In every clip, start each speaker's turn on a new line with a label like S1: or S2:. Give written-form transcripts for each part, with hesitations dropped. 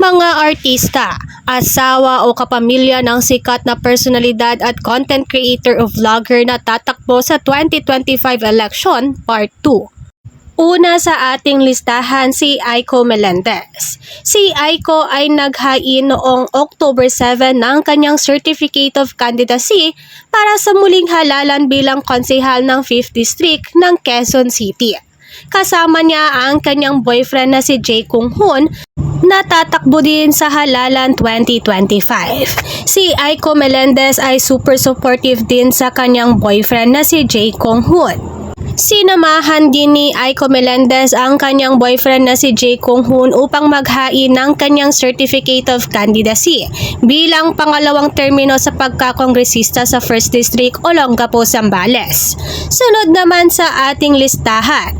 S1: Mga artista, asawa o kapamilya ng sikat na personalidad at content creator o vlogger na tatakbo sa 2025 election, Part 2. Una sa ating listahan si Aiko Melendez. Si Aiko ay naghain noong October 7 ng kanyang Certificate of Candidacy para sa muling halalan bilang konsehal ng 5th District ng Quezon City. Kasama niya ang kanyang boyfriend na si Jay Kung Hoon na tatakbo din sa halalan 2025. Si Aiko Melendez ay super supportive din sa kanyang boyfriend na si Jay Kung Hoon. Sinamahan din ni Aiko Melendez ang kanyang boyfriend na si Jay Kung Hoon upang maghain ng kanyang Certificate of Candidacy bilang pangalawang termino sa pagkakongresista sa 1st District Olongapo, Zambales. Sunod naman sa ating listahan,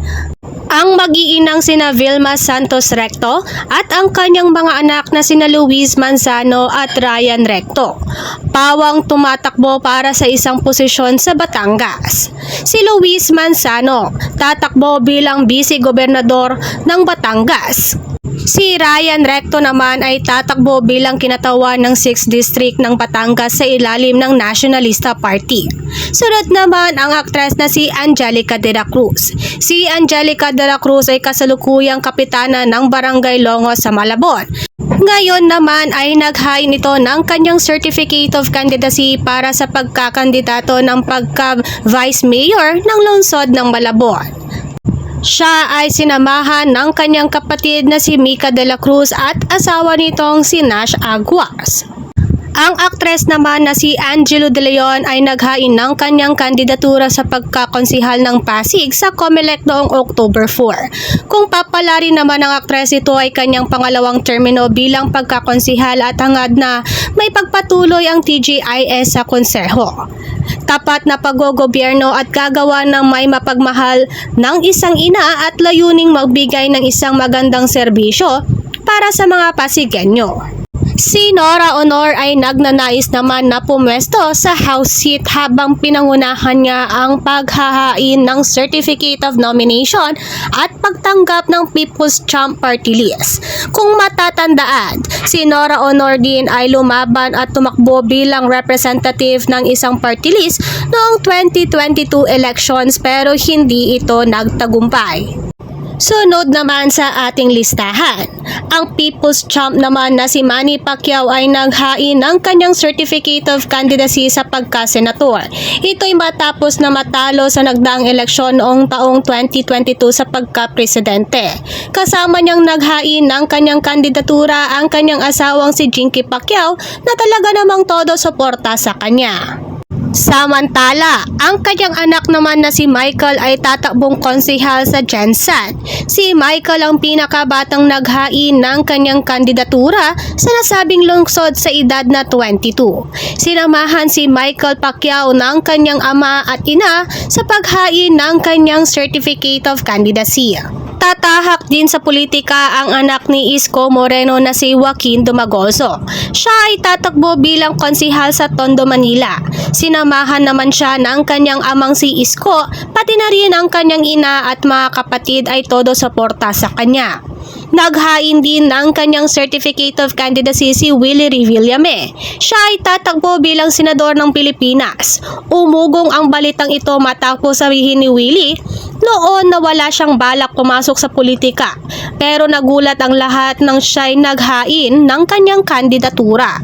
S1: ang mag-iinang sina Vilma Santos Recto at ang kanyang mga anak na sina Luis Manzano at Ryan Recto. Pawang tumatakbo para sa isang posisyon sa Batangas. Si Luis Manzano tatakbo bilang vice-gobernador ng Batangas. Si Ryan Recto naman ay tatakbo bilang kinatawan ng 6th District ng Batangas sa ilalim ng Nationalista Party. Sunod naman ang aktres na si Angelica de la Cruz. Si Angelica de la Cruz ay kasalukuyang kapitana ng Barangay Longos sa Malabon. Ngayon naman ay naghain ito ng kanyang Certificate of Candidacy para sa pagkakandidato ng pagka-Vice Mayor ng lungsod ng Malabon. Siya ay sinamahan ng kanyang kapatid na si Mika de la Cruz at asawa nitong si Nash Aguas. Ang aktres naman na si Angelo De Leon ay naghain ng kanyang kandidatura sa pagkakonsihal ng Pasig sa COMELEC noong October 4. Kung papalari naman ang aktres, ito ay kanyang pangalawang termino bilang pagkakonsihal at hangad na may pagpatuloy ang TGIS sa konseho. Tapat na paggogobyerno at gagawa ng may mapagmahal ng isang ina at layuning magbigay ng isang magandang serbisyo para sa mga Pasigenyo. Si Nora Honor ay nagnanais naman na pumwesto sa House seat habang pinangunahan niya ang paghahain ng Certificate of Nomination at pagtanggap ng People's Champ Party List. Kung matatandaan, si Nora Honor din ay lumaban at tumakbo bilang representative ng isang party list noong 2022 elections pero hindi ito nagtagumpay. Sunod naman sa ating listahan, ang People's Champ naman na si Manny Pacquiao ay naghain ng kanyang Certificate of Candidacy sa pagka-senator. Ito'y matapos na matalo sa nagdaang eleksyon noong taong 2022 sa pagka-presidente. Kasama niyang naghain ng kanyang kandidatura ang kanyang asawang si Jinky Pacquiao na talaga namang todo suporta sa kanya. Samantala, ang kanyang anak naman na si Michael ay tatakbong konsehal sa Gensan. Si Michael ang pinakabatang naghain ng kanyang kandidatura sa nasabing lungsod sa edad na 22. Sinamahan si Michael Pacquiao ng kanyang ama at ina sa paghain ng kanyang Certificate of Candidacy. Tatahak din sa politika ang anak ni Isko Moreno na si Joaquin Dumagoso. Siya ay tatakbo bilang konsehal sa Tondo, Manila. Sinamahan naman siya ng kanyang amang si Isko, pati na rin ang kanyang ina at mga kapatid ay todo suporta sa kanya. Naghain din ng kanyang Certificate of Candidacy si Willie Revillame. Siya ay tatakbo bilang senador ng Pilipinas. Umugong ang balitang ito matapos sabihin ni Willie noon na wala siyang balak pumasok sa politika. Pero nagulat ang lahat nang siya'y naghain ng kanyang kandidatura.